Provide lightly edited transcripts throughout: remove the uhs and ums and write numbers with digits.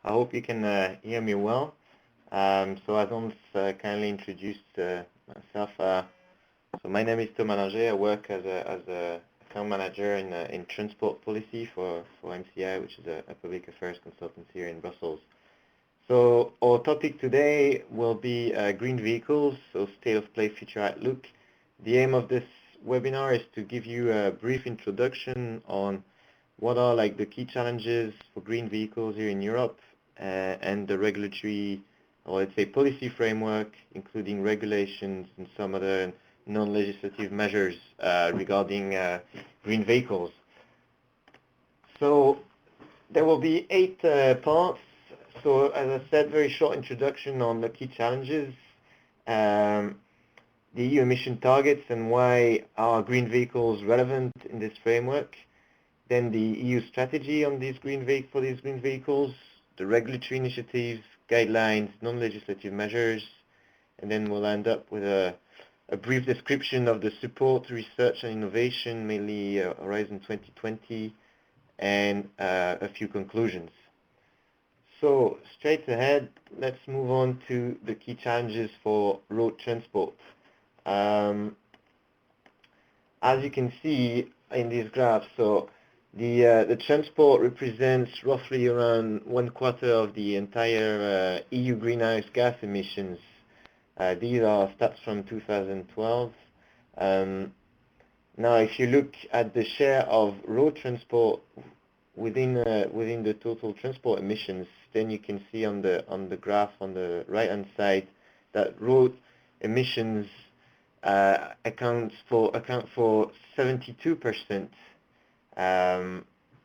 I hope you can hear me well. So as Hans kindly introduced myself, so my name is Thomas Langer. I work as a account manager in transport policy for MCI, which is a public affairs consultancy here in Brussels. So our topic today will be green vehicles, so state of play, future outlook. The aim of this webinar is to give you a brief introduction on what are like the key challenges for green vehicles here in Europe and the regulatory, or let's say policy framework, including regulations and some other non-legislative measures regarding green vehicles. So there will be 8 parts. So as I said, very short introduction on the key challenges, the EU emission targets and why are green vehicles relevant in this framework. Then the EU strategy on these for these green vehicles, the regulatory initiatives, guidelines, non-legislative measures, and then we'll end up with a brief description of the support, research and innovation, mainly Horizon 2020, and a few conclusions. So straight ahead, let's move on to the key challenges for road transport. As you can see in this graph, so the transport represents roughly around 1/4 of the entire EU greenhouse gas emissions. These are stats from 2012. Now, if you look at the share of road transport within the total transport emissions, then you can see on the graph on the right-hand side that road emissions account for 72%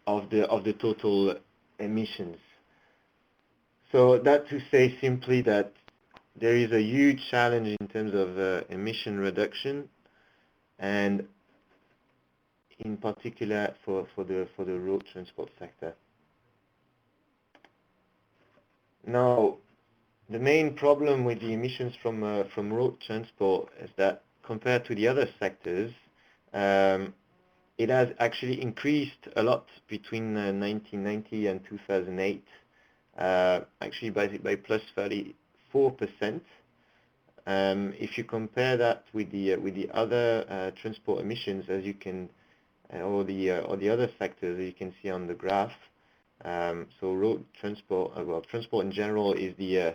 of the total emissions. So that to say simply that there is a huge challenge in terms of emission reduction, and in particular for the road transport sector. Now, the main problem with the emissions from road transport is that compared to the other sectors, it has actually increased a lot between 1990 and 2008, actually by plus 34%. If you compare that with the other transport emissions, as you can, or the other sectors you can see on the graph. So road transport, well, transport in general is the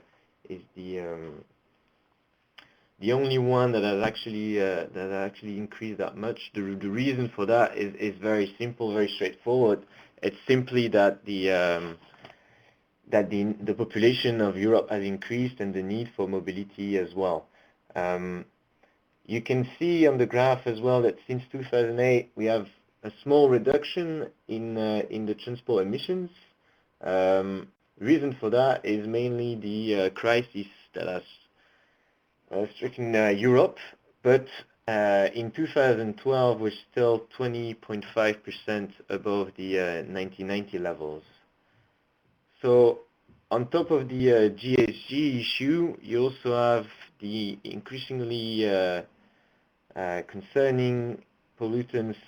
only one that has actually increased that much. The reason for that is very simple, very straightforward. It's simply that the population of Europe has increased and the need for mobility as well. You can see on the graph as well that since 2008 we have a small reduction in the transport emissions. Reason for that is mainly the crisis that has stricken Europe, but in 2012 we're still 20.5% above the 1990 levels. So on top of the GHG issue, you also have the increasingly concerning pollutants.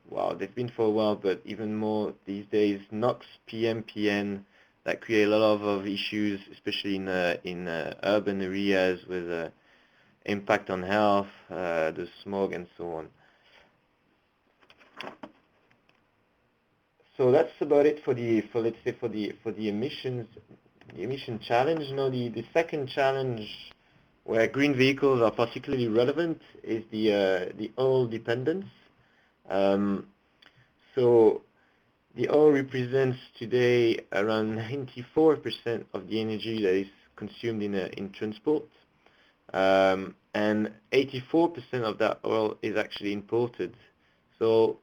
Well, they've been for a while, but even more these days, NOx, PM, PN, that create a lot of issues, especially in urban areas with impact on health, the smog, and so on. So that's about it for the emissions, the emission challenge. Now, the second challenge where green vehicles are particularly relevant is the oil dependence. So the oil represents today around 94% of the energy that is consumed in transport, and 84% of that oil is actually imported. So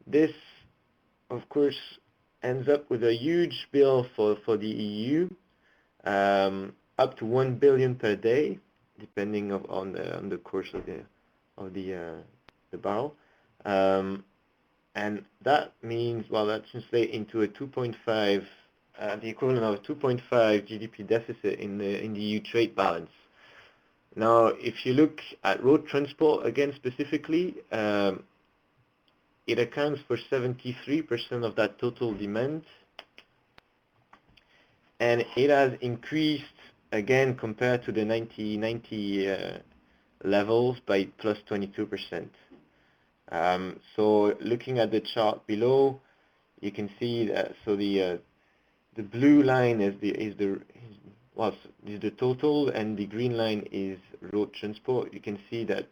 this, of course, ends up with a huge bill for the EU, up to 1 billion per day, depending on the course of the barrel. And that means, well, that translates into a 2.5, the equivalent of a 2.5 GDP deficit in the EU trade balance. Now, if you look at road transport again specifically, it accounts for 73% of that total demand, and it has increased again compared to the 1990 levels by plus 22%. So looking at the chart below, you can see that the blue line is the total, and the green line is road transport. You can see that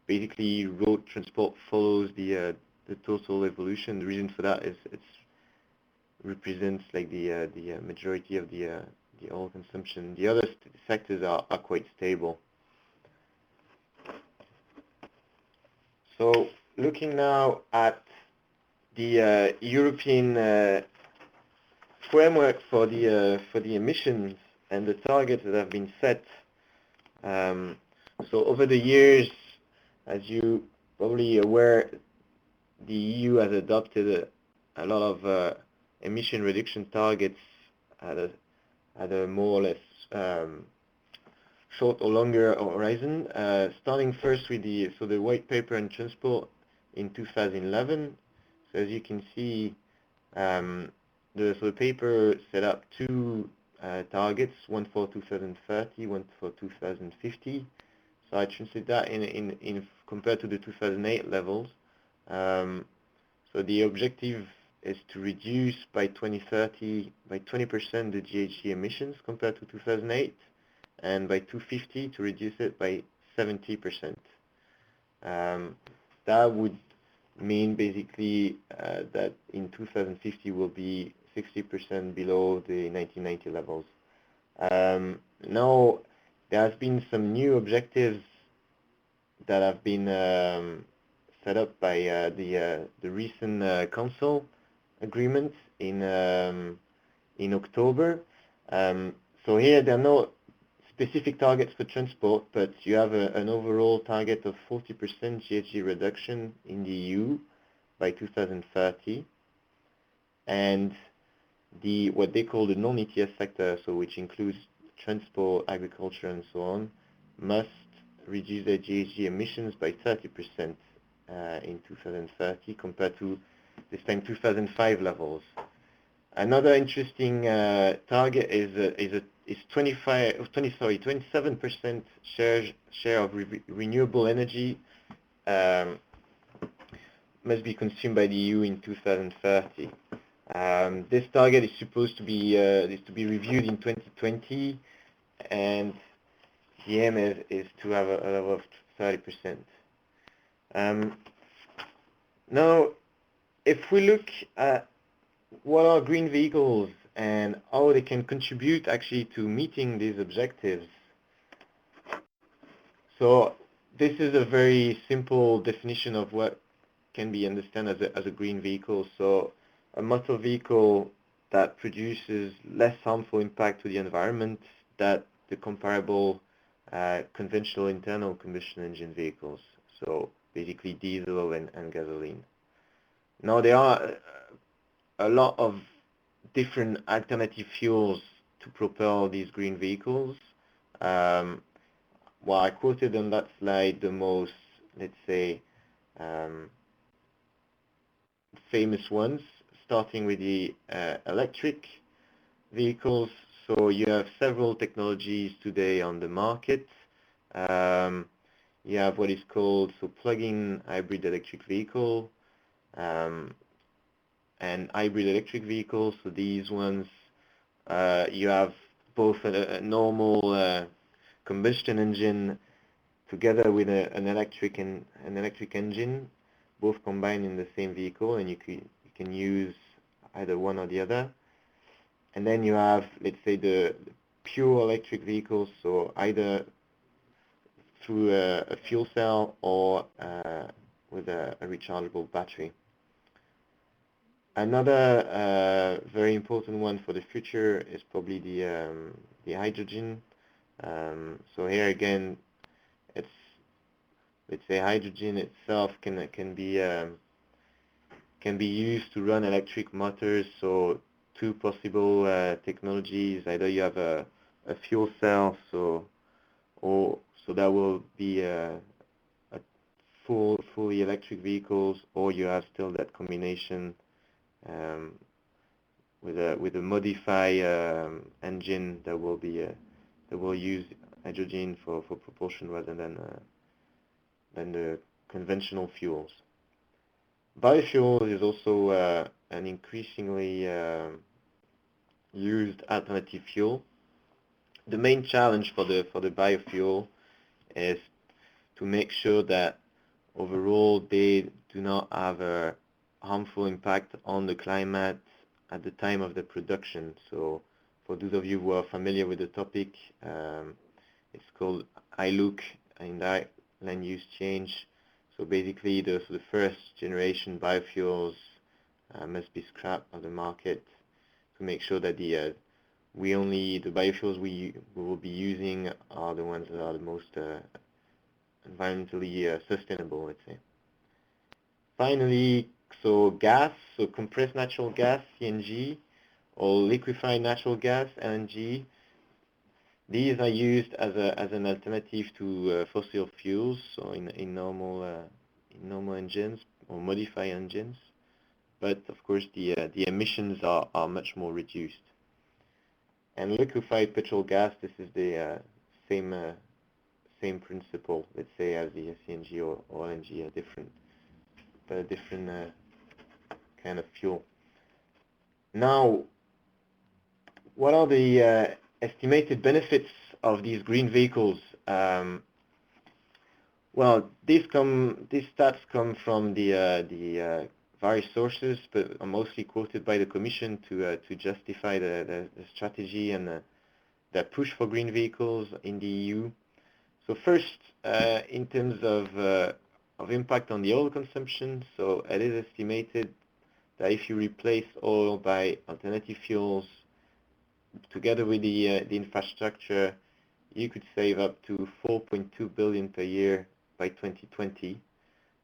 basically road transport follows the total evolution. The reason for that is it represents like the majority of the oil consumption. The other sectors are quite stable. So looking now at the European framework for the emissions and the targets that have been set. So over the years, as you probably aware, the EU has adopted a lot of emission reduction targets at a more or less short or longer horizon. Starting first with the white paper on transport in 2011. So as you can see, the paper set up two targets, one for 2030, one for 2050. So I translate that in compared to the 2008 levels. So the objective is to reduce by 2030 by 20% the GHG emissions compared to 2008, and by 2050 to reduce it by 70%. That would mean basically that in 2050 will be 60% below the 1990 levels. Now, there has been some new objectives that have been set up by the recent Council agreement in October. So here there are no specific targets for transport, but you have an overall target of 40% GHG reduction in the EU by 2030, and what they call the non-ETS sector, so which includes transport, agriculture, and so on, must reduce their GHG emissions by 30% in 2030 compared to this time 2005 levels. Another interesting target is 27% share of renewable energy must be consumed by the EU in 2030. This target is supposed to be reviewed in 2020, and the aim is to have a level of 30%. Now, if we look at what are green vehicles and how they can contribute actually to meeting these objectives. So this is a very simple definition of what can be understood as a green vehicle. So a motor vehicle that produces less harmful impact to the environment than the comparable conventional internal combustion engine vehicles. So basically diesel and gasoline. Now there are a lot of different alternative fuels to propel these green vehicles. Well, I quoted on that slide the most, let's say, famous ones, starting with the electric vehicles. So you have several technologies today on the market. You have what is called plug-in hybrid electric vehicle, and hybrid electric vehicles. So these ones, you have both a normal combustion engine together with an electric engine, both combined in the same vehicle, and you can use either one or the other. And then you have, let's say, the pure electric vehicles, so either through a fuel cell or with a rechargeable battery. Another very important one for the future is probably the hydrogen. So here again, it's, let's say, hydrogen itself can be used to run electric motors. So two possible technologies: either you have a fuel cell, so that will be a fully electric vehicles, or you have still that combination with a modified engine that will use hydrogen for propulsion rather than the conventional fuels. Biofuel is also an increasingly used alternative fuel. The main challenge for the biofuel is to make sure that overall they do not have a harmful impact on the climate at the time of the production. So for those of you who are familiar with the topic, it's called ILUC, indirect land use change. So basically the first generation biofuels must be scrapped on the market to make sure that the biofuels we will be using are the ones that are the most environmentally sustainable, let's say. Finally, so gas, so compressed natural gas, CNG, or liquefied natural gas, LNG. These are used as an alternative to fossil fuels, so in normal engines or modified engines. But of course, the emissions are much more reduced. And liquefied petrol gas, this is the same principle, let's say, as the CNG or LNG, a different kind of fuel. Now, what are the estimated benefits of these green vehicles? Well, these stats come from the various sources, but are mostly quoted by the Commission to justify the strategy and the push for green vehicles in the EU. So first, in terms of impact on the oil consumption, so it is estimated that if you replace oil by alternative fuels, together with the infrastructure, you could save up to 4.2 billion per year by 2020,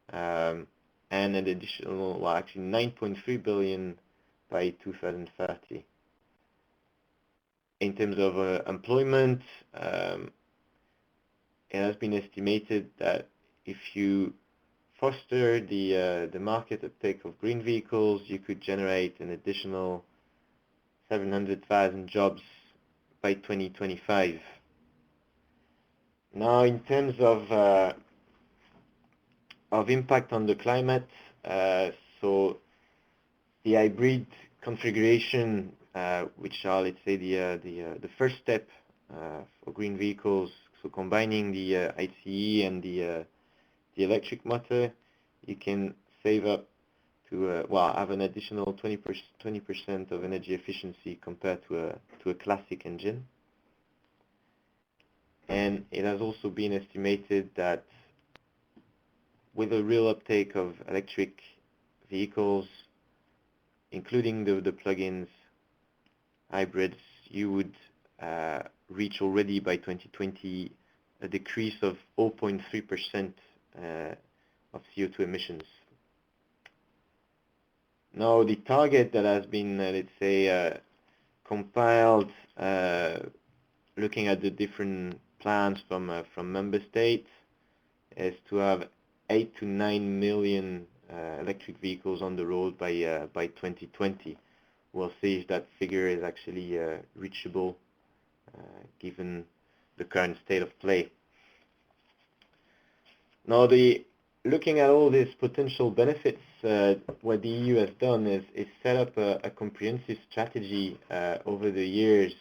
and an additional, well, actually 9.3 billion by 2030. In terms of employment, it has been estimated that if you foster the market uptake of green vehicles, you could generate an additional 700,000 jobs by 2025. Now, in terms of impact on the climate, so the hybrid configuration, which are, let's say, the first step for green vehicles, so combining the ICE and the electric motor, you can save up to have an additional 20% of energy efficiency compared to a classic engine. And it has also been estimated that with a real uptake of electric vehicles, including the plug-ins, hybrids, you would reach already by 2020 a decrease of 0.3% of CO2 emissions. Now, the target that has been, let's say, compiled, looking at the different plans from member states, is to have 8 to 9 million electric vehicles on the road by 2020. We'll see if that figure is actually reachable, given the current state of play. Now, looking at all these potential benefits, what the EU has done is set up a comprehensive strategy over the years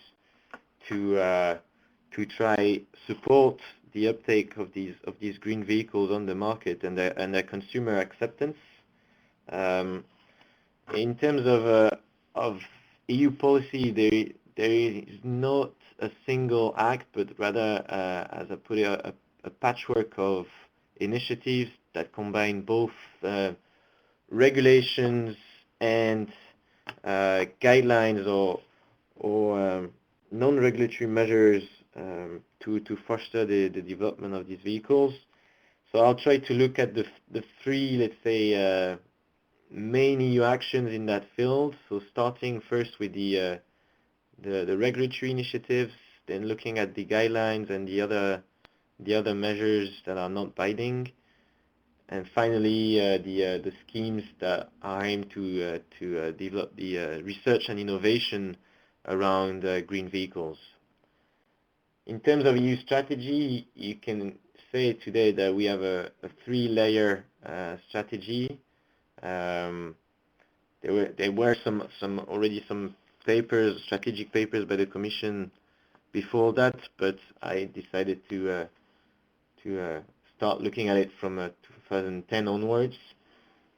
to try support the uptake of these green vehicles on the market and their consumer acceptance. In terms of EU policy, there is not a single act, but rather, as I put it, a patchwork of initiatives that combine both regulations and guidelines or non-regulatory measures to foster the development of these vehicles. So I'll try to look at the three, let's say, main EU actions in that field. So starting first with the regulatory initiatives, then looking at the guidelines and the other measures that are not binding, And finally, the schemes that are aimed to develop the research and innovation around green vehicles. In terms of EU strategy, you can say today that we have a three-layer strategy. There were already some papers, strategic papers by the Commission before that, but I decided to start looking at it from 2010 onwards.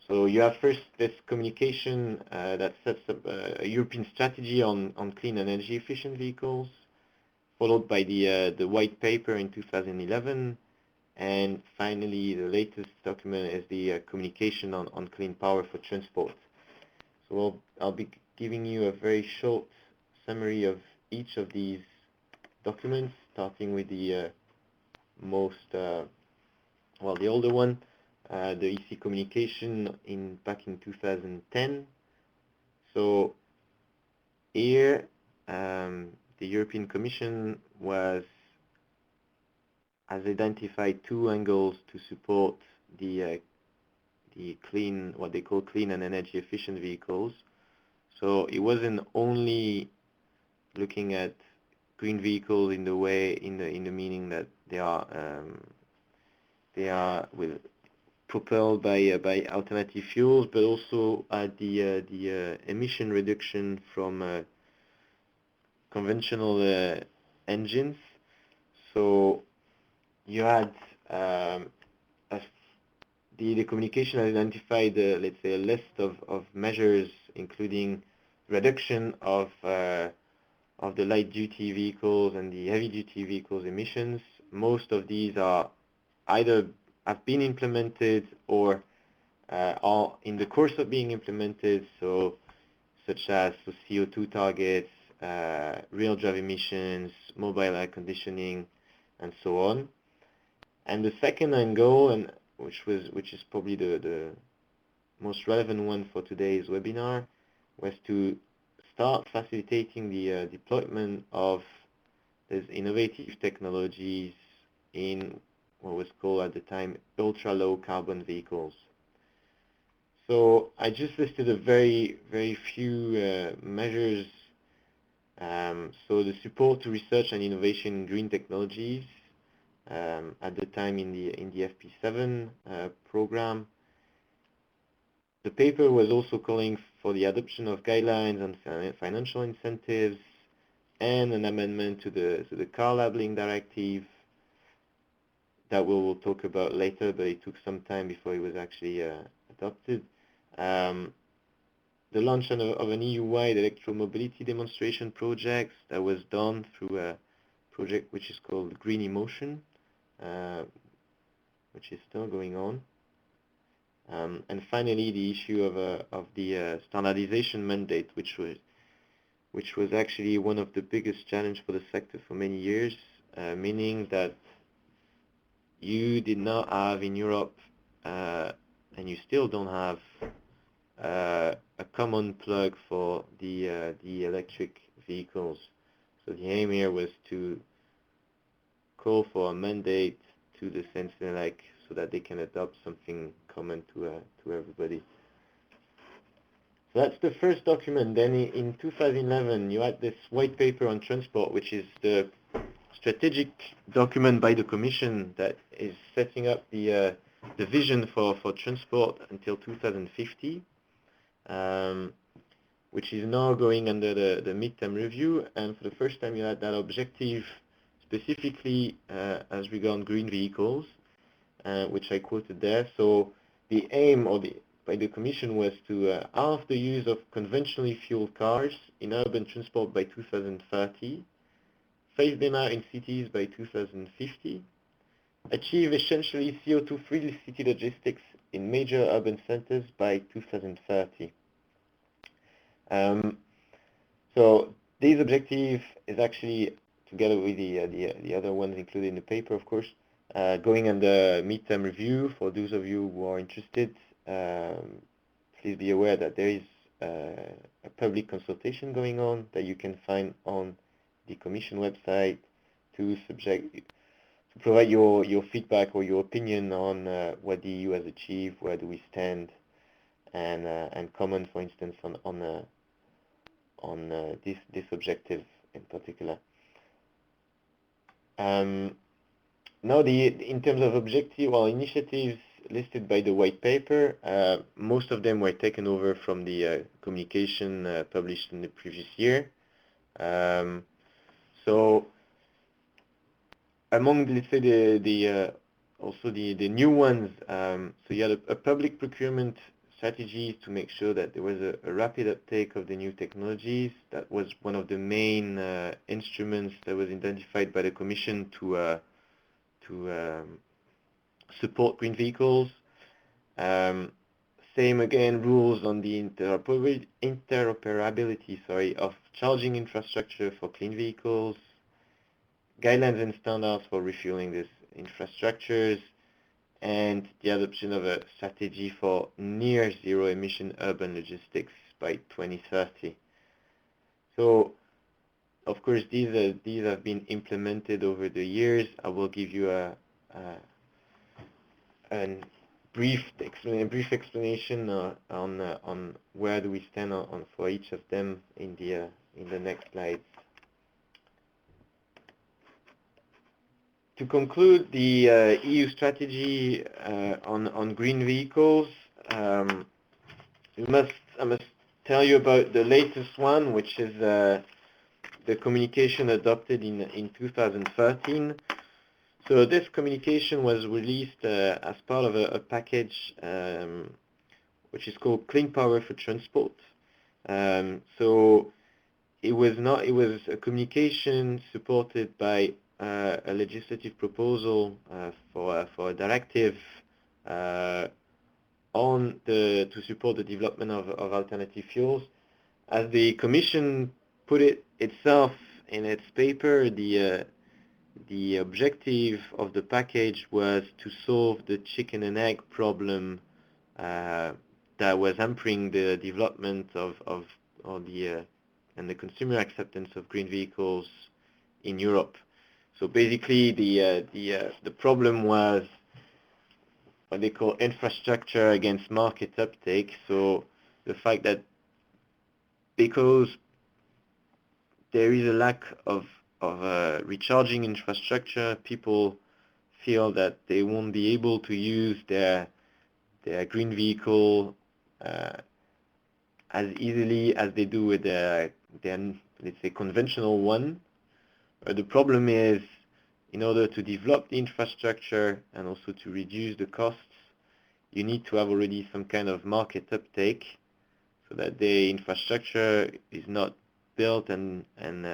So you have first this communication that sets up a European strategy on clean and energy efficient vehicles, followed by the white paper in 2011, and finally the latest document is the communication on clean power for transport. So I'll be giving you a very short summary of each of these documents, starting with the the older one, the EC communication back in 2010. So here, the European Commission has identified two angles to support the clean, what they call clean and energy efficient vehicles. So it wasn't only looking at green vehicles in the meaning that they are propelled by alternative fuels, but also at the emission reduction from conventional engines. So you had the communication identified, let's say, a list of measures, including reduction of the light-duty vehicles and the heavy-duty vehicles emissions. Most of these are either have been implemented or are in the course of being implemented, such as CO2 targets, real drive emissions, mobile air conditioning, and so on. And the second angle, which is probably the most relevant one for today's webinar, was to start facilitating the deployment of these innovative technologies in what was called at the time ultra-low carbon vehicles. So I just listed a very few measures. So the support to research and innovation in green technologies at the time in the FP7 program. The paper was also calling for the adoption of guidelines on financial incentives and an amendment to the car labeling directive that we will talk about later, but it took some time before it was actually adopted. The launch of an EU-wide electromobility demonstration project that was done through a project which is called Green Emission, which is still going on. And finally, the issue of the standardization mandate, which was actually one of the biggest challenges for the sector for many years, meaning that you did not have in Europe, and you still don't have, a common plug for the electric vehicles. So the aim here was to call for a mandate to the Sentinel, so that they can adopt something common to everybody. So that's the first document. Then in 2011, you had this white paper on transport, which is the strategic document by the Commission that is setting up the vision for transport until 2050, which is now going under the midterm review. And for the first time, you had that objective specifically as regards green vehicles, which I quoted there. So the aim by the Commission was to halve the use of conventionally fueled cars in urban transport by 2030, phase them out in cities by 2050, achieve essentially CO2-free city logistics in major urban centers by 2030. So this objective is actually, together with the other ones included in the paper, of course, going under midterm review. For those of you who are interested, please be aware that there is a public consultation going on that you can find on the Commission website to provide your feedback or your opinion on what the EU has achieved, where do we stand, and comment, for instance, on this objective in particular. Now, in terms of objective or initiatives listed by the white paper, most of them were taken over from the communication published in the previous year. So among, let's say, also the new ones, so you had a public procurement strategy to make sure that there was a rapid uptake of the new technologies. That was one of the main instruments that was identified by the Commission to support green vehicles. Same again, rules on the interoperability of charging infrastructure for clean vehicles, guidelines and standards for refueling these infrastructures, and the adoption of a strategy for near zero emission urban logistics by 2030. So, of course, these have been implemented over the years. I will give you a brief explanation on where do we stand on for each of them in the next slides. To conclude the EU strategy on green vehicles, I must tell you about the latest one, which is the communication adopted in 2013. So this communication was released as part of a package which is called Clean Power for Transport. So it was a communication supported by a legislative proposal for a directive to support the development of alternative fuels. As the Commission put it itself in its paper, the objective of the package was to solve the chicken and egg problem that was hampering the development and the consumer acceptance of green vehicles in Europe. So basically, the problem was what they call infrastructure against market uptake. So the fact that because there is a lack of recharging infrastructure, people feel that they won't be able to use their green vehicle as easily as they do with their let's say conventional one. But the problem is, in order to develop the infrastructure and also to reduce the costs, you need to have already some kind of market uptake, so that the infrastructure is not built and then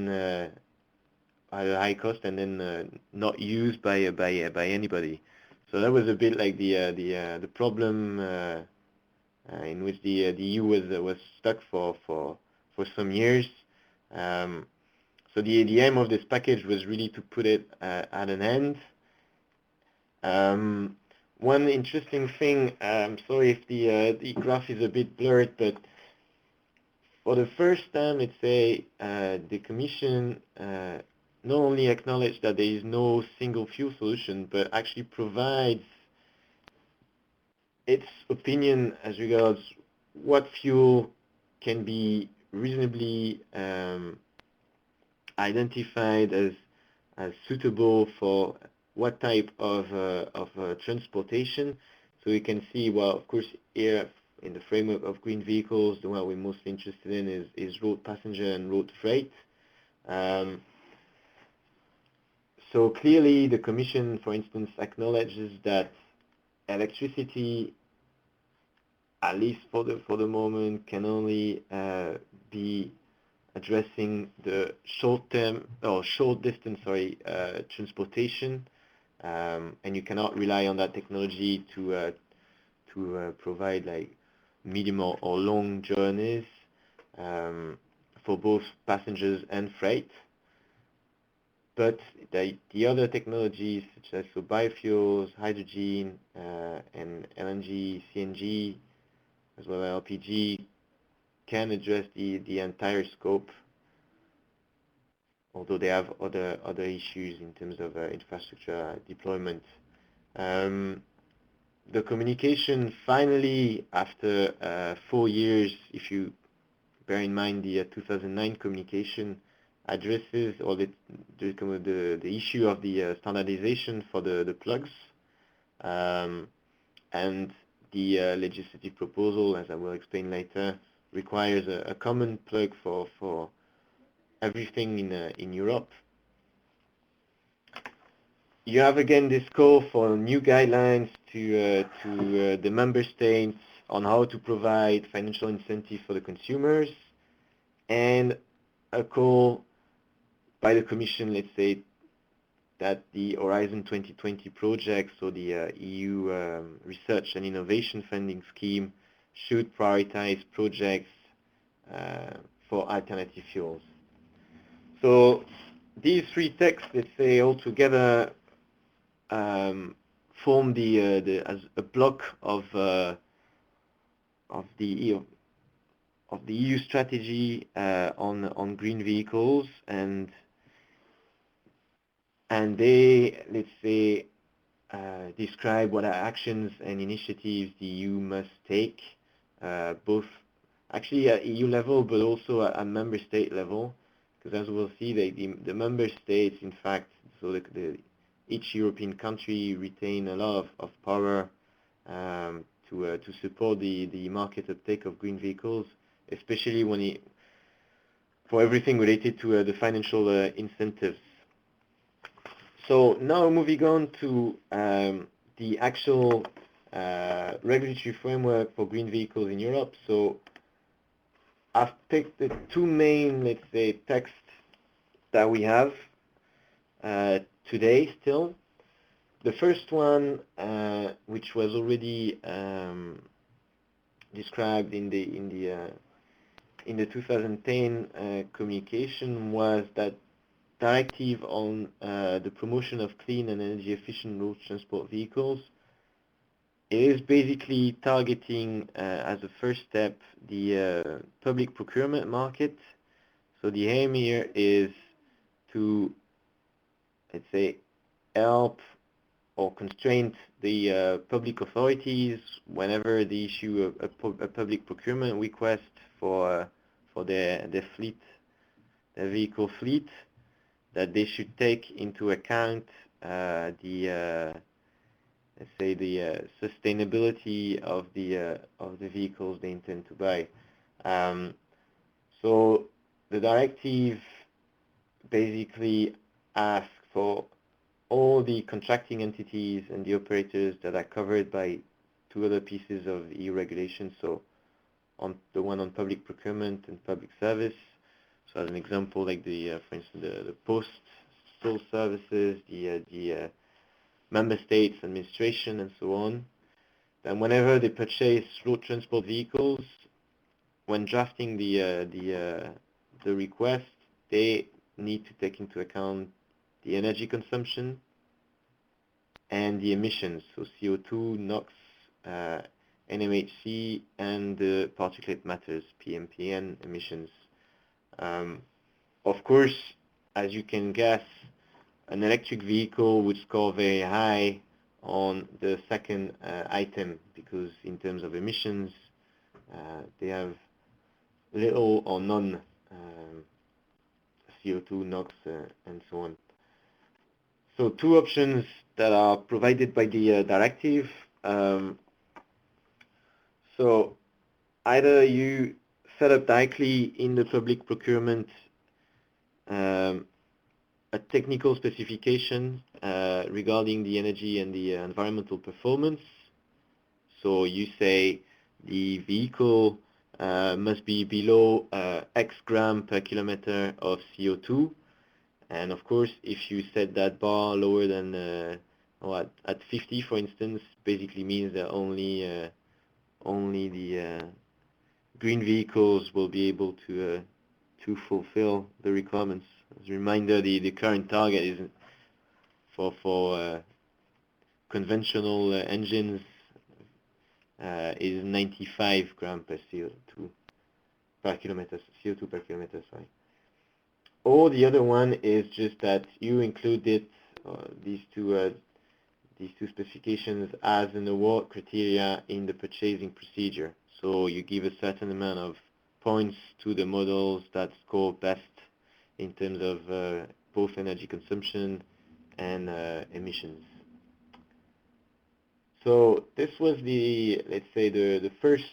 at a high cost and then not used by anybody. So that was a bit like the problem in which the EU was stuck for some years. So the aim of this package was really to put it at an end. One interesting thing, sorry if the graph is a bit blurred, but for the first time, let's say, the Commission not only acknowledged that there is no single fuel solution, but actually provides its opinion as regards what fuel can be reasonably identified as suitable for what type of transportation. So you can see, well, of course, here in the framework of green vehicles, the one we're mostly interested in is road passenger and road freight. So clearly, the Commission, for instance, acknowledges that electricity, at least for the moment, can only be addressing the short distance transportation, and you cannot rely on that technology to provide like medium or long journeys for both passengers and freight. But the other technologies such as biofuels, hydrogen, and LNG, CNG, as well as LPG, can address the entire scope although they have other issues in terms of infrastructure deployment. The communication finally, after 4 years, if you bear in mind the 2009 communication, addresses or the issue of the standardization for the plugs, and the legislative proposal, as I will explain later, requires a common plug for everything in Europe. You have again this call for new guidelines to the member states on how to provide financial incentive for the consumers, and a call by the Commission, let's say, that the Horizon 2020 project, so the EU Research and Innovation Funding Scheme, should prioritize projects for alternative fuels. So these three texts, let's say, altogether form as a block of the EU strategy on green vehicles, and they, let's say, describe what are actions and initiatives the EU must take, both actually at EU level, but also at member state level, because as we'll see, the member states, in fact, so each European country retain a lot of power to support the market uptake of green vehicles, especially for everything related to the financial incentives. So now moving on to the actual regulatory framework for green vehicles in Europe. So I've picked the two main, let's say, texts that we have today still. The first one, which was already described in the 2010 communication, was that directive on the promotion of clean and energy efficient road transport vehicles. It is basically targeting as a first step the public procurement market. So the aim here is to, let's say, help or constrain the public authorities whenever they issue a public procurement request for their fleet, their vehicle fleet, that they should take into account let's say the sustainability of the vehicles they intend to buy. So the directive basically asks for all the contracting entities and the operators that are covered by two other pieces of EU regulation. So on the one on public procurement and public service. So as an example, like for instance, the postal services, the member states administration, and so on. Then whenever they purchase road transport vehicles, when drafting the request, they need to take into account the energy consumption and the emissions, so CO2, NOx, NMHC, and the particulate matters, PMPN emissions. Of course, as you can guess, an electric vehicle would score very high on the second item, because in terms of emissions, they have little or none CO2, NOx, and so on. So two options that are provided by the directive. So either you set up directly in the public procurement a technical specification regarding the energy and the environmental performance. So you say the vehicle must be below X gram per kilometer of CO2. And of course, if you set that bar lower than at 50, for instance, basically means that only the green vehicles will be able to fulfill the requirements. As a reminder, the current target is for conventional engines is 95 grams per CO2 per kilometer. Sorry. or the other one is just that you included these two specifications as an award criteria in the purchasing procedure. So you give a certain amount of points to the models that score best in terms of both energy consumption and emissions. So this was let's say, the first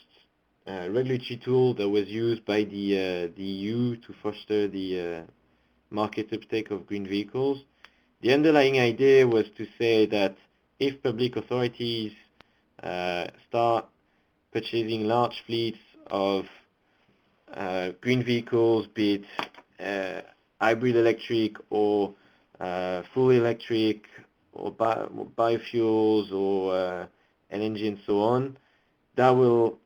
regulatory tool that was used by the EU to foster the market uptake of green vehicles. The underlying idea was to say that if public authorities start purchasing large fleets of green vehicles, be it hybrid electric or full electric or biofuels or LNG and so on, that will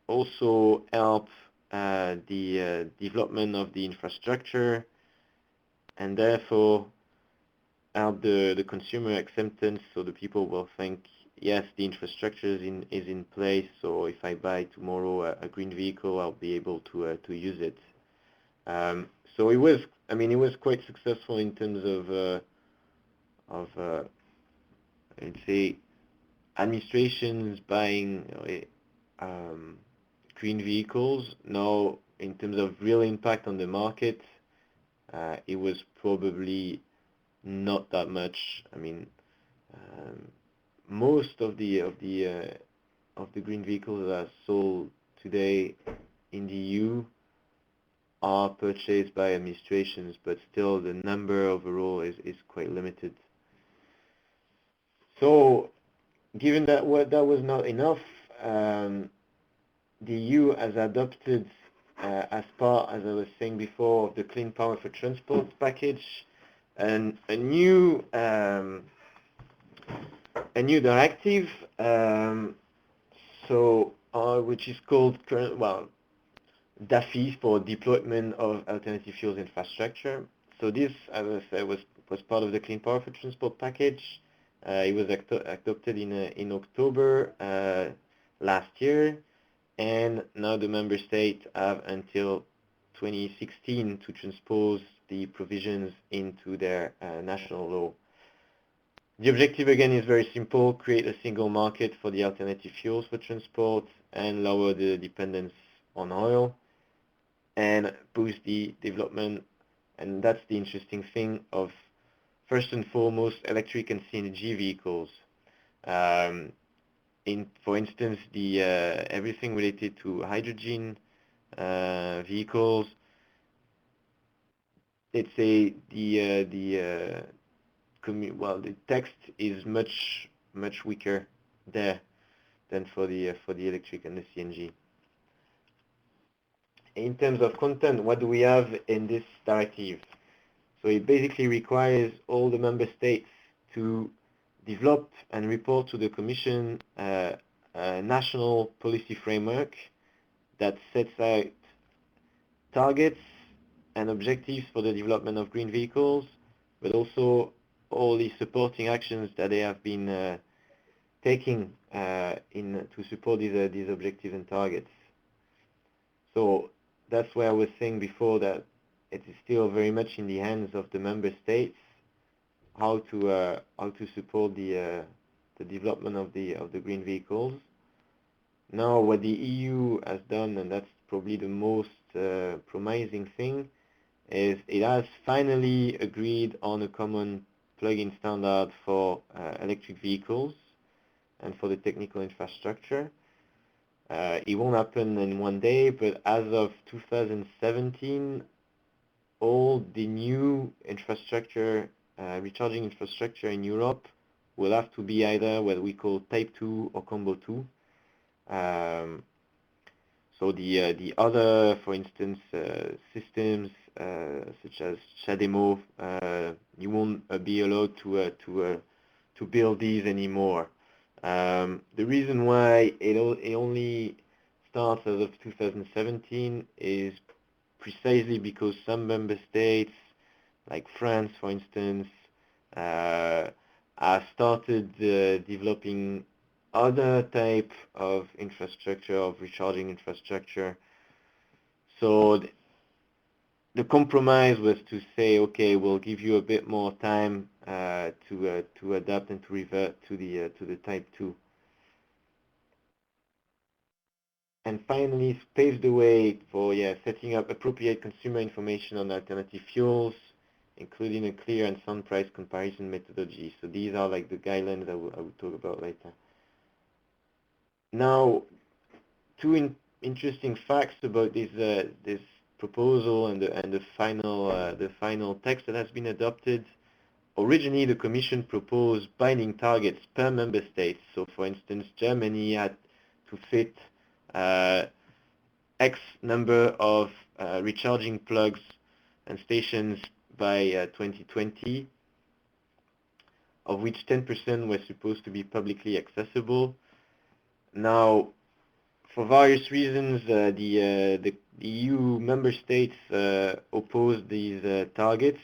also help the development of the infrastructure and therefore help the consumer acceptance, so the people will think, yes, the infrastructure is in place, so if I buy tomorrow a green vehicle, I'll be able to use it. So it was quite successful in terms of let's say, administrations buying green vehicles. Now, in terms of real impact on the market, it was probably not that much. I mean, most of the green vehicles that are sold today in the EU are purchased by administrations, but still the number overall is quite limited. So, given that that was not enough, the EU has adopted, as part, as I was saying before, of the Clean Power for Transport package, and a new directive, which is called DAFIs, for Deployment of Alternative Fuels Infrastructure. So this, as I said, was part of the Clean Power for Transport package. It was adopted in October last year, and now the member states have until 2016 to transpose the provisions into their national law. The objective, again, is very simple: create a single market for the alternative fuels for transport and lower the dependence on oil and boost the development. And that's the interesting thing of, first and foremost, electric and CNG vehicles. For instance, everything related to hydrogen vehicles. Let's say the text is much weaker there than for the electric and the CNG. In terms of content, what do we have in this directive? So it basically requires all the member states to develop and report to the Commission a national policy framework that sets out targets and objectives for the development of green vehicles, but also all the supporting actions that they have been taking to support these objectives and targets. So that's where I was saying before that it is still very much in the hands of the member states how to support the development of the green vehicles. Now, what the EU has done, and that's probably the most promising thing, is it has finally agreed on a common plug-in standard for electric vehicles and for the technical infrastructure. It won't happen in one day, but as of 2017, all the new infrastructure, recharging infrastructure in Europe, will have to be either what we call Type 2 or Combo 2. So the other, for instance, systems such as CHAdeMO, you won't be allowed to build these anymore. The reason why it only starts as of 2017 is precisely because some member states, like France, for instance, have started developing other type of infrastructure, of recharging infrastructure. So the compromise was to say, okay, we'll give you a bit more time to adapt and to revert to the type 2. And finally, paves the way for setting up appropriate consumer information on alternative fuels, including a clear and sound price comparison methodology. So these are like the guidelines I will talk about later. Now, two interesting facts about this proposal and the final text that has been adopted. Originally, the Commission proposed binding targets per member state. So, for instance, Germany had to fit X number of recharging plugs and stations by 2020, of which 10% were supposed to be publicly accessible. Now, for various reasons, the EU member states opposed these targets,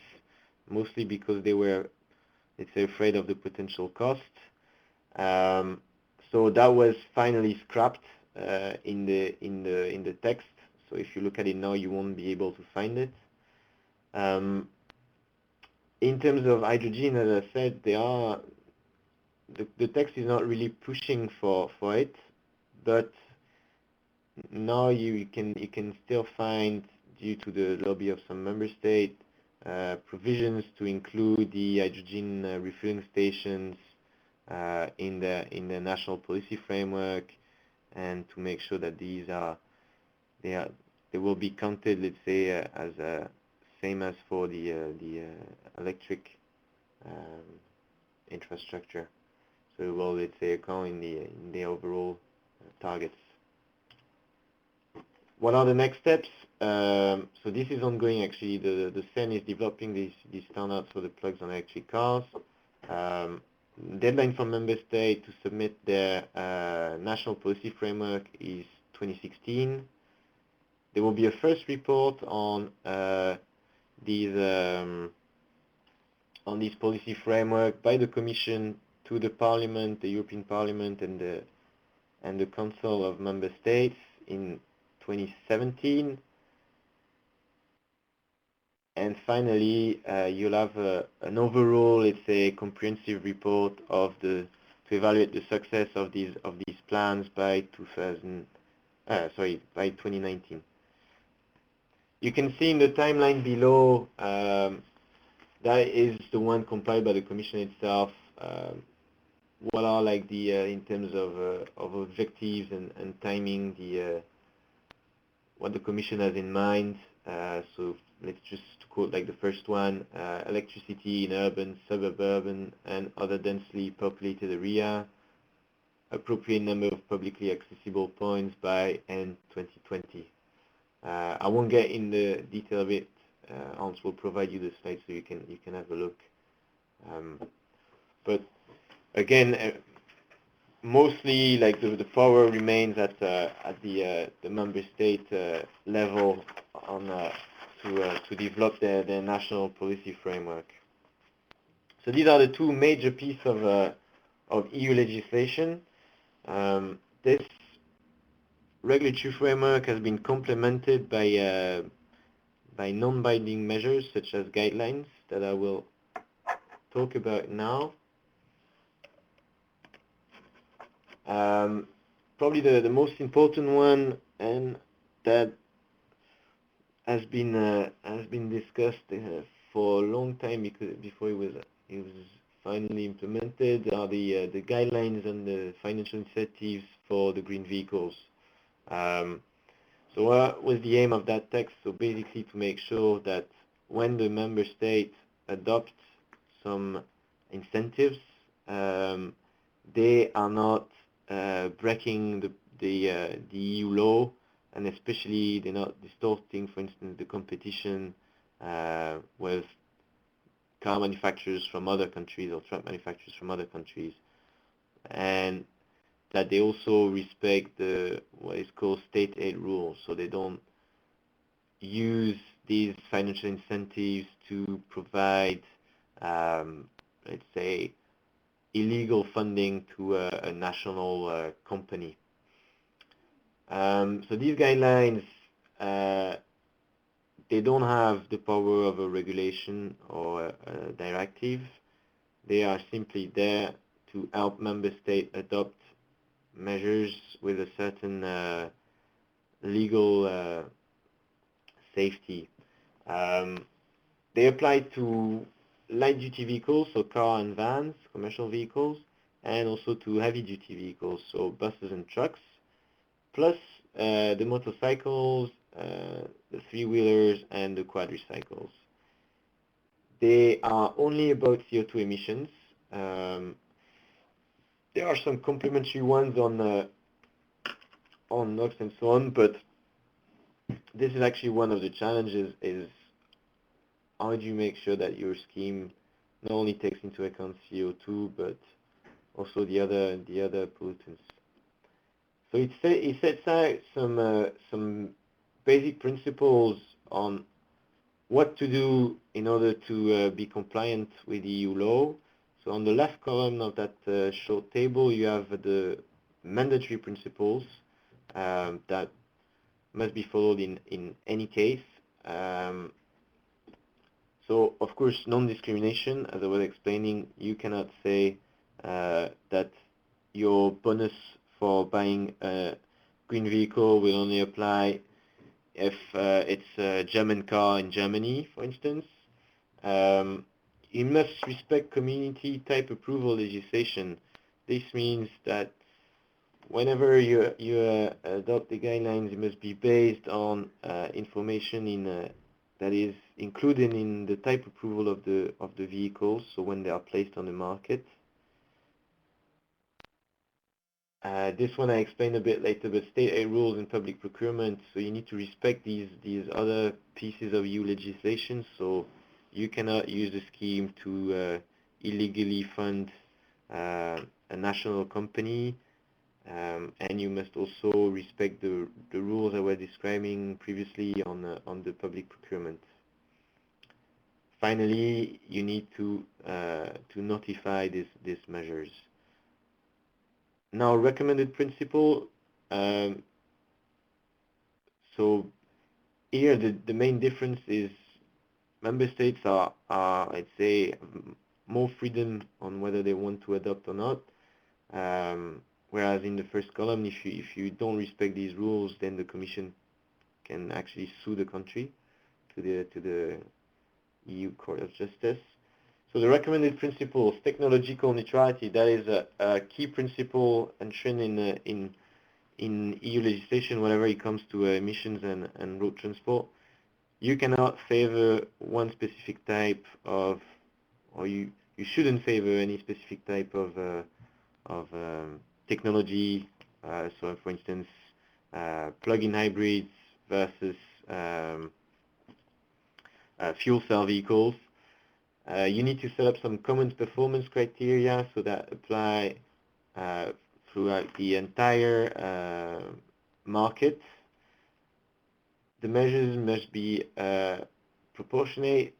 mostly because they were, let's say, afraid of the potential cost. So that was finally scrapped in the text. So if you look at it now, you won't be able to find it. In terms of hydrogen, as I said, the text is not really pushing for it, but now you can still find, due to the lobby of some member states, provisions to include the hydrogen refueling stations in the national policy framework, and to make sure that they will be counted, let's say, as same as for the electric infrastructure. So it will, let's say, account in the overall targets. What are the next steps? So this is ongoing, actually. The CEN is developing these standards for the plugs on electric cars. Deadline for member states to submit their national policy framework is 2016. There will be a first report on these policy framework by the Commission to the Parliament, the European Parliament, and the Council of Member States in 2017. And finally, you'll have an overall, let's say, comprehensive report to evaluate the success of these plans by 2019. You can see in the timeline below, that is the one compiled by the Commission itself. What are, like, in terms of objectives and timing, what the Commission has in mind. So let's just quote, like, the first one: electricity in urban, suburban, and other densely populated area, appropriate number of publicly accessible points by end 2020. I won't get in the detail of it. Hans will provide you the slides so you can have a look. But again, mostly, like, the power remains at the member state level to develop their national policy framework. So these are the two major pieces of EU legislation. This regulatory framework has been complemented by non-binding measures such as guidelines that I will talk about now. Probably the most important one, and that has been discussed for a long time before it was finally implemented, are the guidelines and the financial incentives for the green vehicles. So what was the aim of that text? So basically, to make sure that when the member state adopts some incentives, they are not breaking the EU law, and especially they're not distorting, for instance, the competition with car manufacturers from other countries or truck manufacturers from other countries, and that they also respect what is called state aid rules, so they don't use these financial incentives to provide, let's say, illegal funding to a national company. So these guidelines they don't have the power of a regulation or a directive. They are simply there to help member states adopt measures with a certain legal safety. They apply to light-duty vehicles, so car and vans, commercial vehicles, and also to heavy-duty vehicles, so buses and trucks, plus the motorcycles, the three-wheelers, and the quadricycles. They are only about CO2 emissions. There are some complementary ones on NOx and so on, but this is actually one of the challenges, is how do you make sure that your scheme not only takes into account CO2 but also the other pollutants. So it sets out some basic principles on what to do in order to be compliant with EU law. So on the left column of that short table, you have the mandatory principles that must be followed in any case. So, of course, non-discrimination, as I was explaining, you cannot say that your bonus for buying a green vehicle will only apply if it's a German car in Germany, for instance. You must respect community type approval legislation. This means that whenever you adopt the guidelines, it must be based on information that is included in the type approval of the vehicles, so when they are placed on the market. This one I explain a bit later, but state aid rules and public procurement, so you need to respect these other pieces of EU legislation, so you cannot use the scheme to illegally fund a national company, and you must also respect the rules I was describing previously on the public procurement. Finally, you need to notify these measures. Now, recommended principle. So here the main difference is member states are I'd say more freedom on whether they want to adopt or not. Whereas in the first column, if you don't respect these rules, then the Commission can actually sue the country to the EU Court of Justice. So the recommended principles, technological neutrality, that is a key principle enshrined in EU legislation whenever it comes to emissions and road transport. You cannot favor one specific type of, or you shouldn't favor any specific type of technology. So for instance, plug-in hybrids versus fuel cell vehicles. You need to set up some common performance criteria so that apply throughout the entire market. The measures must be proportionate.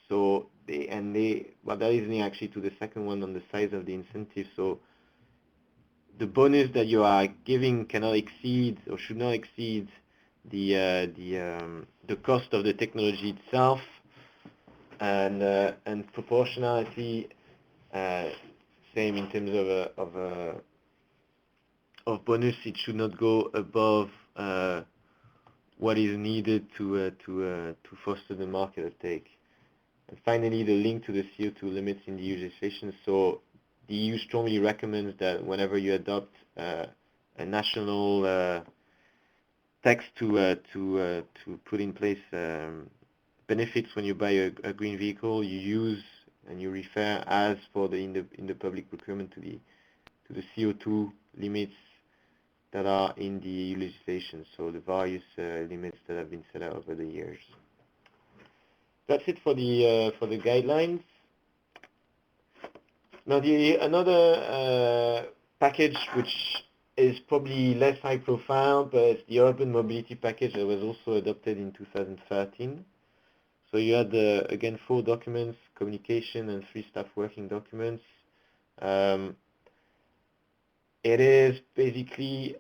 So that is linked actually to the second one on the size of the incentive. So the bonus that you are giving cannot exceed or should not exceed the cost of the technology itself. And proportionality, same in terms of bonus, it should not go above what is needed to foster the market uptake. And finally, the link to the CO2 limits in the EU legislation. So the EU strongly recommends that whenever you adopt a national text to put in place benefits when you buy a green vehicle, you use and you refer as for in the public procurement to the CO2 limits that are in the EU legislation, so the various limits that have been set out over the years. That's it for the guidelines. Now another package which is probably less high profile, but it's the urban mobility package that was also adopted in 2013. So you had, again, 4 documents, communication and 3 staff working documents. It is basically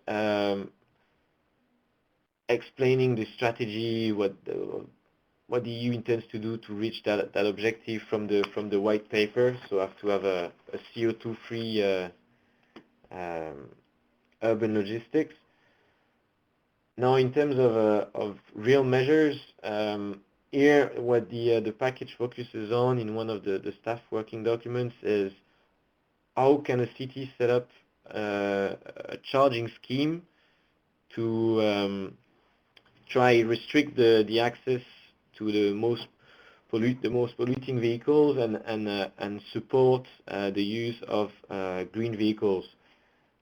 explaining the strategy, what the EU intends to do to reach that objective from the white paper. So have to have a CO2 free urban logistics. Now, in terms of real measures, here what the package focuses on in one of the staff working documents is how can a city set up a charging scheme to try restrict the access to the most polluting vehicles and support the use of green vehicles.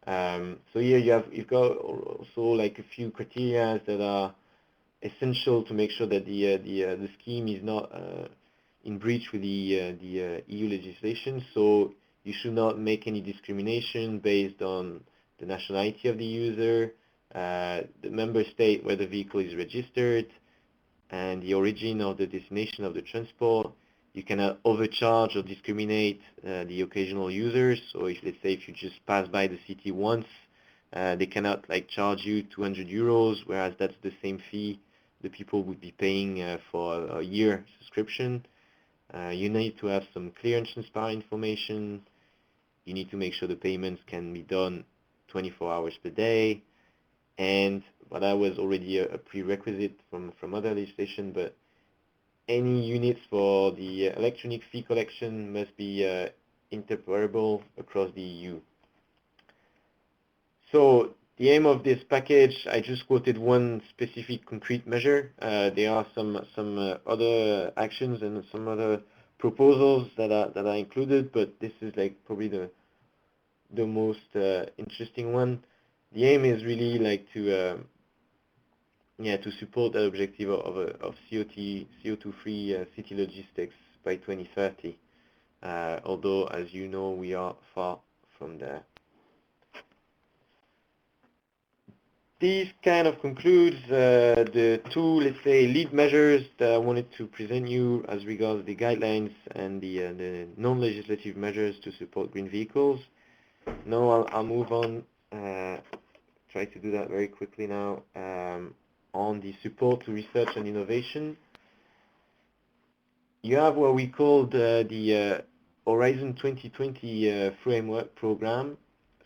So here you've got also like a few criteria that are essential to make sure that the scheme is not in breach with the EU legislation. So you should not make any discrimination based on the nationality of the user, the member state where the vehicle is registered, and the origin or the destination of the transport. You cannot overcharge or discriminate the occasional users. So if, let's say, if you just pass by the city once, they cannot like charge you 200 euros, whereas that's the same fee the people would be paying for a year subscription. You need to have some clear and transparent information. You need to make sure the payments can be done 24 hours per day. And but that was already a prerequisite from other legislation, but any units for the electronic fee collection must be interoperable across the EU. So the aim of this package, I just quoted one specific concrete measure. There are some other actions and some other proposals that are included, but this is like probably the most interesting one. The aim is really like to support that objective of CO2-free city logistics by 2030. Although, as you know, we are far from there. This kind of concludes the two, let's say, lead measures that I wanted to present you as regards the guidelines and the non-legislative measures to support green vehicles. Now I'll move on, try to do that very quickly now, on the support to research and innovation. You have what we call the Horizon 2020 framework program.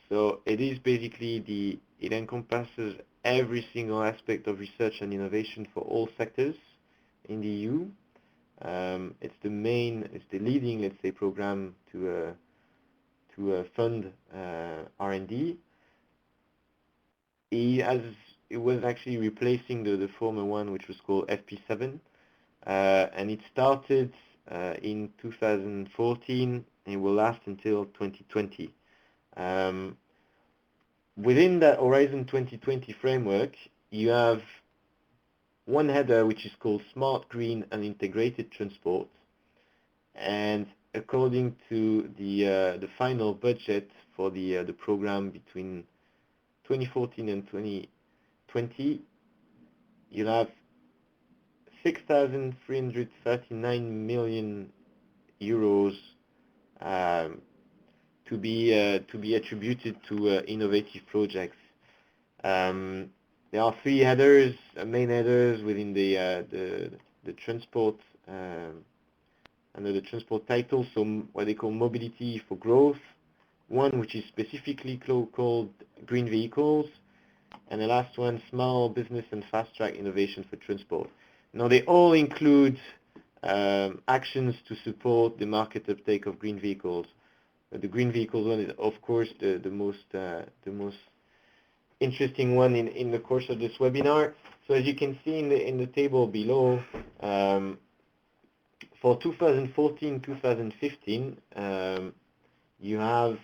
So it is basically it encompasses every single aspect of research and innovation for all sectors in the EU. It's the leading, let's say, program to fund R&D. It was actually replacing the former one, which was called FP7, and it started in 2014 and it will last until 2020. Within that Horizon 2020 framework, you have one header which is called Smart, Green and Integrated Transport, and according to the final budget for the program between 2014 and 2020, you'll have 6,339 million euros to be attributed to innovative projects. There are three headers, main headers within the transport under the transport title. So what they call mobility for growth, one which is specifically called green vehicles, and the last one, small business and fast track innovation for transport. Now they all include actions to support the market uptake of green vehicles. The green vehicles one is, of course, the most interesting one in the course of this webinar. So as you can see in the table below, for 2014-2015, you have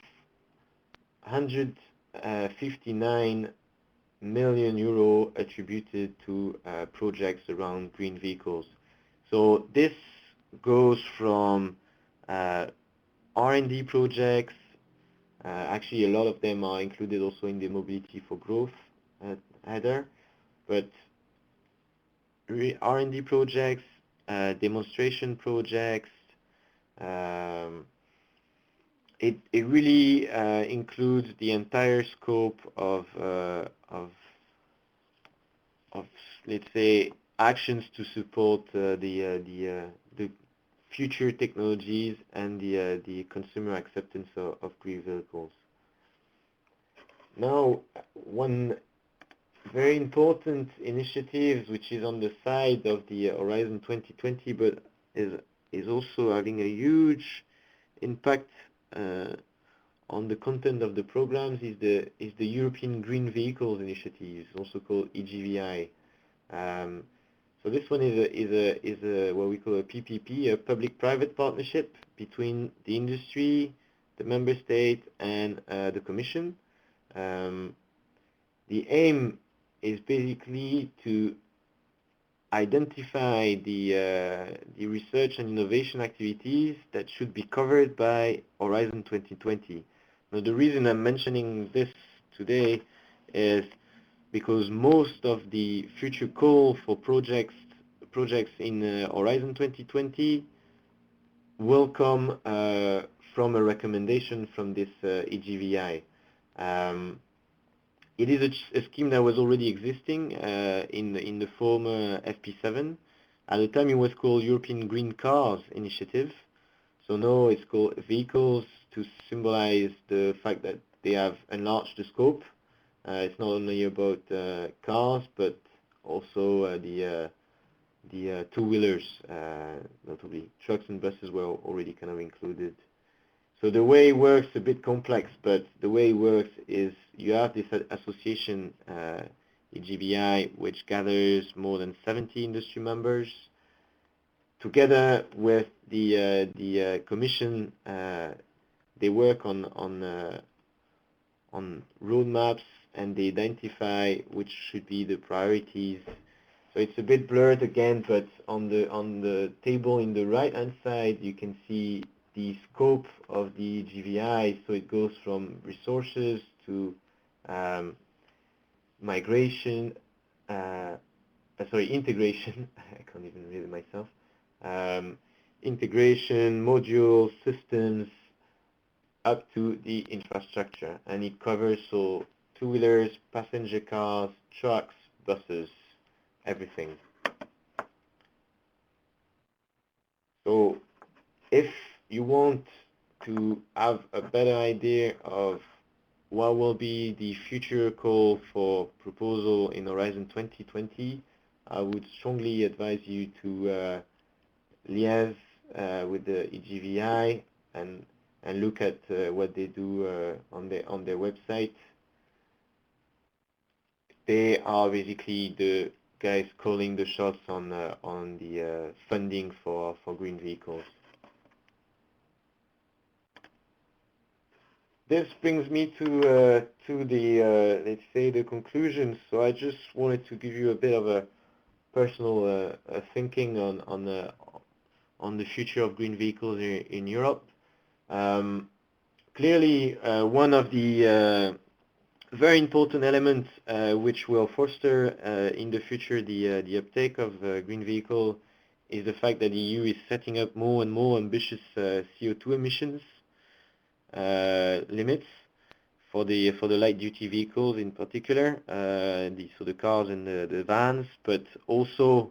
159 million euro attributed to projects around green vehicles. So this goes from R&D projects. Actually, a lot of them are included also in the mobility for growth header, but R&D projects, demonstration projects. It really includes the entire scope of let's say, actions to support the future technologies and the consumer acceptance of green vehicles. Now, one very important initiative, which is on the side of the Horizon 2020, but is also having a huge impact on the content of the programs, is the European Green Vehicles Initiative, also called EGBI. So this one is a what we call a PPP, a public-private partnership between the industry, the member state, and the Commission. The aim is basically to identify the research and innovation activities that should be covered by Horizon 2020. Now, the reason I'm mentioning this today is because most of the future call for projects in Horizon 2020 will come from a recommendation from this EGVI. It is a scheme that was already existing in the former FP7. At the time, it was called European Green Cars Initiative. So now it's called Vehicles, to symbolize the fact that they have enlarged the scope. It's not only about cars, but also the two-wheelers, notably trucks and buses were already kind of included. So the way it works is a bit complex, but the way it works is you have this association, EGBI, which gathers more than 70 industry members. Together with the Commission, they work on roadmaps, and they identify which should be the priorities. So it's a bit blurred again, but on the table in the right-hand side, you can see the scope of the GVI. So it goes from resources to integration. I can't even read it myself. Integration, modules, systems, up to the infrastructure, and it covers so two-wheelers, passenger cars, trucks, buses, everything. So if you want to have a better idea of what will be the future call for proposal in Horizon 2020, I would strongly advise you to liaise with the EGVI and look at what they do on their website. They are basically the guys calling the shots on the funding for green vehicles. This brings me to the let's say the conclusion. So I just wanted to give you a bit of a personal thinking on the future of green vehicles in Europe. Clearly, one of the very important elements which will foster in the future the uptake of green vehicle is the fact that the EU is setting up more and more ambitious CO2 emissions limits for the light duty vehicles in particular, so the cars and the vans, but also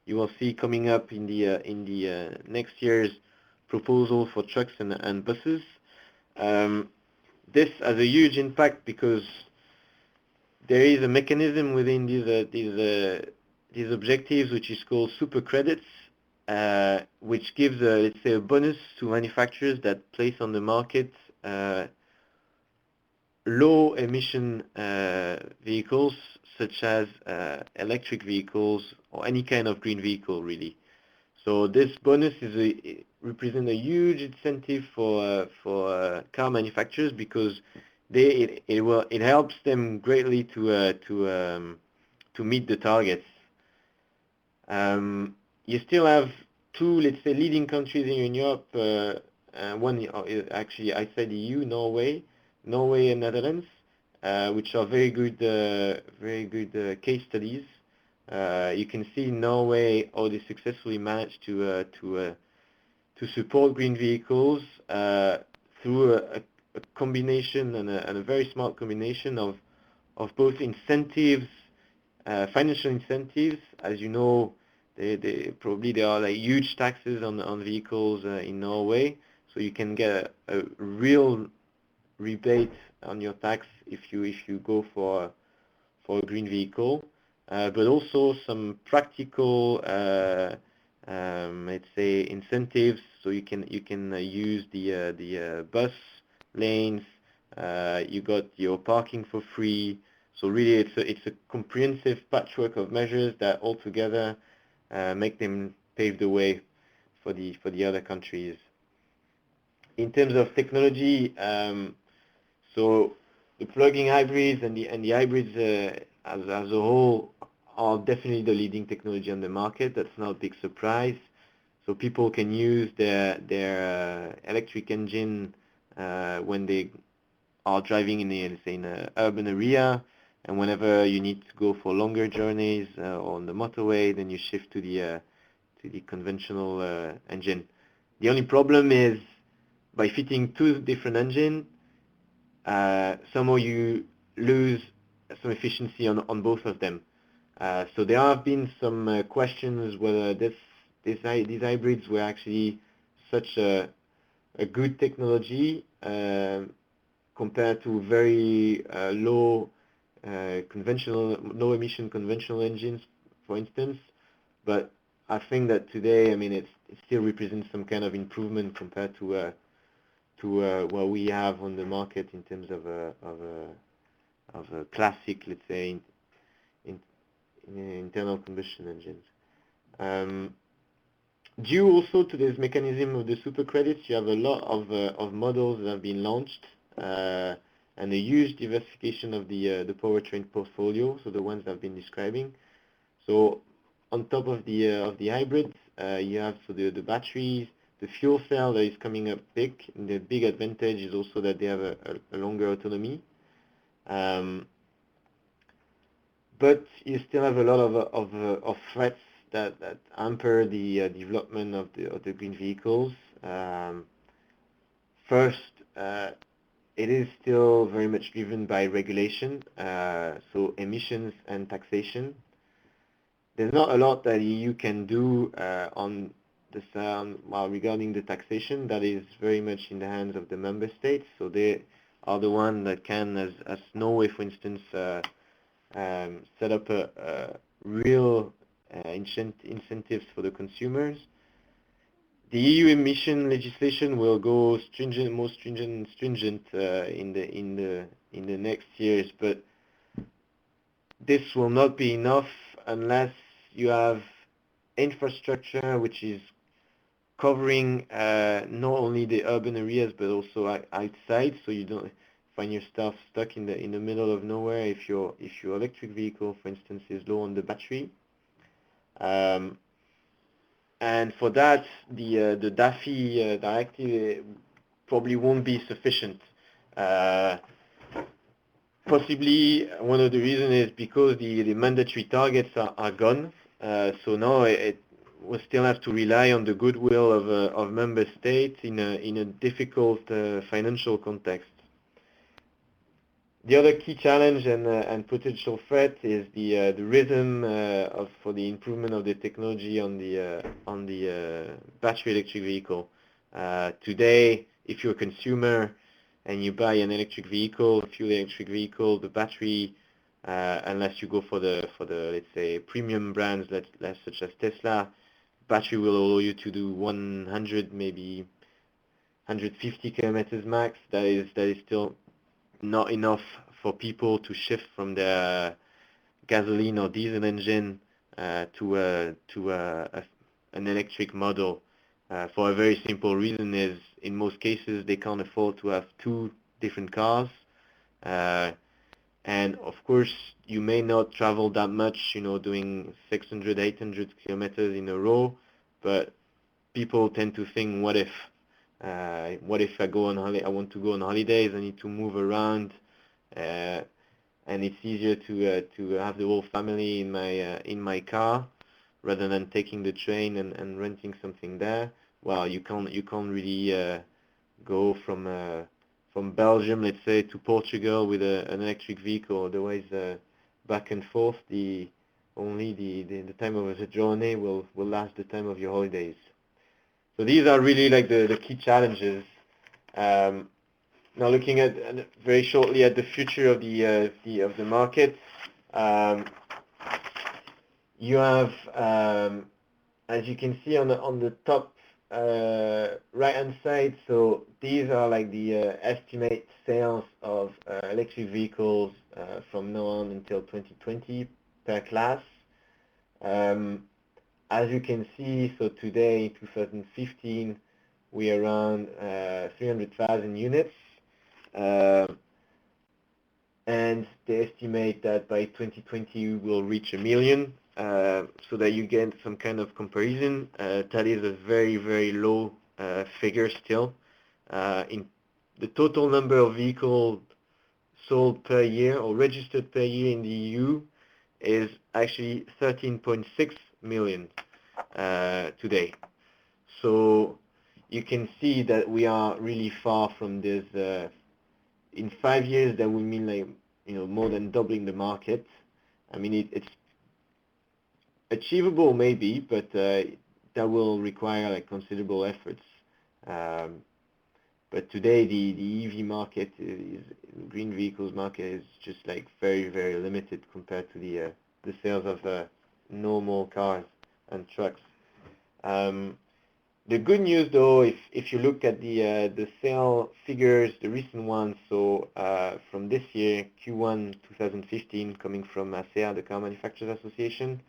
you will see coming up in the next year's proposal for trucks and buses. This has a huge impact because there is a mechanism within these objectives which is called super credits, which gives let's say a bonus to manufacturers that place on the market low emission vehicles such as electric vehicles or any kind of green vehicle really. So this bonus represents a huge incentive for car manufacturers because it helps them greatly to meet the targets. You still have two, let's say, leading countries in Europe. One actually outside the EU, Norway and Netherlands, which are very good case studies. You can see in Norway how they successfully managed to support green vehicles through a combination and a very smart combination of both incentives Financial incentives, as you know, there are like huge taxes on vehicles in Norway, so you can get a real rebate on your tax if you go for a green vehicle, but also some practical, let's say, incentives. So you can use the bus lanes. You got your parking for free. So really, it's a comprehensive patchwork of measures that altogether make them pave the way for the other countries. In terms of technology, so the plug-in hybrids and the hybrids as a whole are definitely the leading technology on the market. That's not a big surprise. So people can use their electric engine when they are driving in an urban area, and whenever you need to go for longer journeys on the motorway, then you shift to the conventional engine. The only problem is by fitting two different engines, somehow you lose some efficiency on both of them. So there have been some questions whether these hybrids were actually such a good technology compared to very low emission conventional engines, for instance. But I think that today, I mean, it still represents some kind of improvement compared to what we have on the market in terms of a classic, let's say, in internal combustion engines. Due also to this mechanism of the super credits, you have a lot of models that have been launched and a huge diversification of the powertrain portfolio, so the ones I've been describing. So on top of the hybrids, you have the batteries, the fuel cell that is coming up big. And the big advantage is also that they have a longer autonomy. But you still have a lot of threats that hamper the development of the green vehicles. First, it is still very much driven by regulation, so emissions and taxation. There's not a lot that EU can do on this regarding the taxation. That is very much in the hands of the member states. So they are the one that can, as Norway, for instance, set up a real incentives for the consumers. The EU emission legislation will go more stringent in the next years, but this will not be enough unless you have infrastructure which is covering not only the urban areas but also outside, so you don't find yourself stuck in the middle of nowhere if your electric vehicle, for instance, is low on the battery. And for that, the DAFI directive probably won't be sufficient. Possibly one of the reasons is because the mandatory targets are gone. So now we still have to rely on the goodwill of member states in a difficult financial context. The other key challenge and potential threat is the rhythm for the improvement of the technology on the battery electric vehicle. Today, if you're a consumer and you buy an electric vehicle, a fuel electric vehicle, the battery, unless you go for the let's say premium brands such as Tesla, battery will allow you to do 100, maybe 150 kilometers max. That is still not enough for people to shift from their gasoline or diesel engine to an electric model. For a very simple reason is, in most cases, they can't afford to have two different cars. And of course, you may not travel that much, doing 600, 800 kilometers in a row, but people tend to think, what if I go on holiday? I want to go on holidays. I need to move around, and it's easier to have the whole family in my car rather than taking the train and renting something there. Well, you can't really go from Belgium, let's say, to Portugal with an electric vehicle. Otherwise, back and forth, only the time of the journey will last the time of your holidays. So these are really like the key challenges. Now looking at very shortly at the future of the market, you have, as you can see on the top right hand side, so these are like the estimate sales of electric vehicles from now on until 2020 per class. As you can see, so today, 2015, we are around 300,000 units. And they estimate that by 2020 we'll reach 1 million, so that you get some kind of comparison. That is a very, very low figure still. In the total number of vehicles sold per year or registered per year in the EU is actually 13.6 million today. So you can see that we are really far from this. In 5 years, that would mean like more than doubling the market. I mean, it's achievable maybe, but that will require like considerable efforts. But today, the EV market, green vehicles market, is just like very, very limited compared to the sales of normal cars and trucks. The good news, though, if you look at the sale figures, the recent ones, so from this year, Q1 2015, coming from ACEA, the Car Manufacturers Association,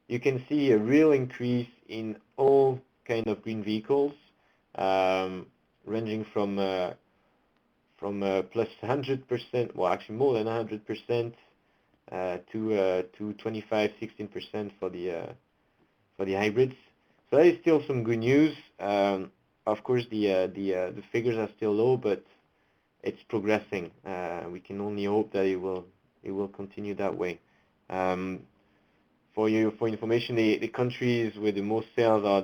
you can see a real increase in all kind of green vehicles, ranging from plus 100%, well, actually more than 100%, to 25-16% for the hybrids. So that is still some good news. Of course, the figures are still low, but it's progressing. We can only hope that it will continue that way. For information, the countries with the most sales are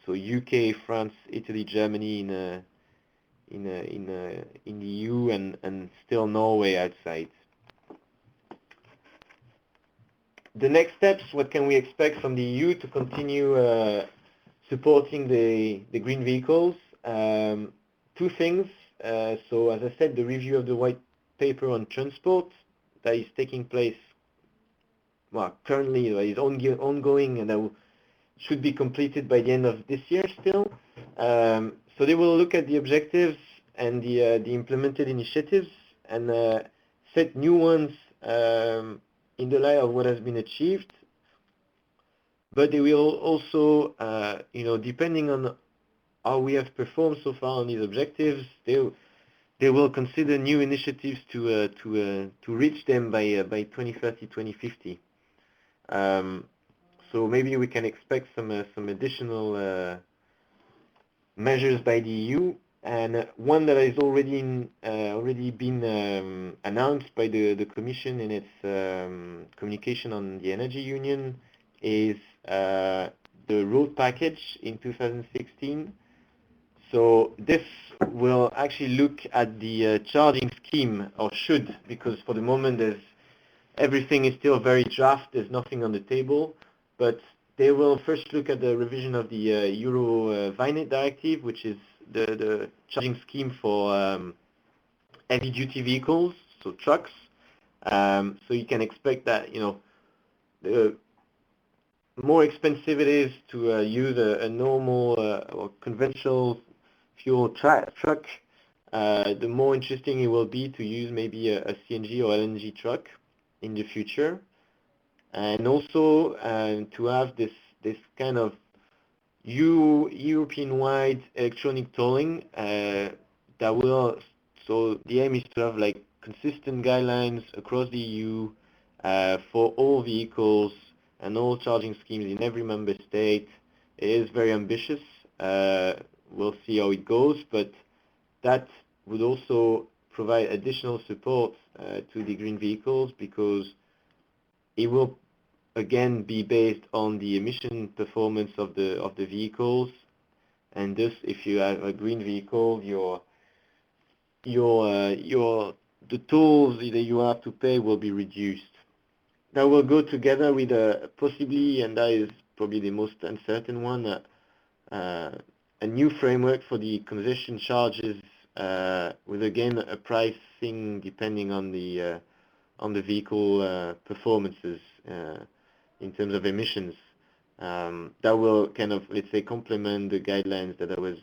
so UK, France, Italy, Germany in the EU, and still Norway outside. The next steps, what can we expect from the EU to continue supporting the green vehicles? Two things. So as I said, the review of the white paper on transport that is taking place, well, currently is ongoing, and that should be completed by the end of this year still. So they will look at the objectives and the implemented initiatives and set new ones in the light of what has been achieved. But they will also, depending on how we have performed so far on these objectives, they will consider new initiatives to reach them by 2030, 2050. So maybe we can expect some additional measures by the EU, and one that has already been announced by the Commission in its communication on the Energy Union is the road package in 2016. So this will actually look at the charging scheme, or should, because for the moment everything is still very draft, there's nothing on the table, but they will first look at the revision of the Euro Vignette Directive, which is the charging scheme for heavy-duty vehicles, so trucks. So you can expect that, the more expensive it is to use a normal or conventional fuel truck, the more interesting it will be to use maybe a CNG or LNG truck in the future. And also to have this kind of European-wide electronic tolling that will, so the aim is to have like consistent guidelines across the EU for all vehicles and all charging schemes in every member state. It is very ambitious. We'll see how it goes, but that would also provide additional support to the green vehicles, because it will again be based on the emission performance of the vehicles, and thus if you have a green vehicle, the tolls that you have to pay will be reduced. that will go together with possibly, and that is probably the most uncertain one, a new framework for the concession charges, with again a pricing depending on the vehicle performances in terms of emissions. That will kind of, let's say, complement the guidelines that I was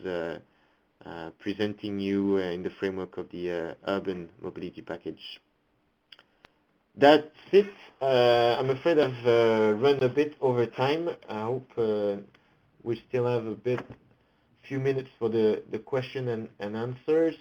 presenting you in the framework of the urban mobility package. That's it. I'm afraid I've run a bit over time. I hope we still have few minutes for the question and answers.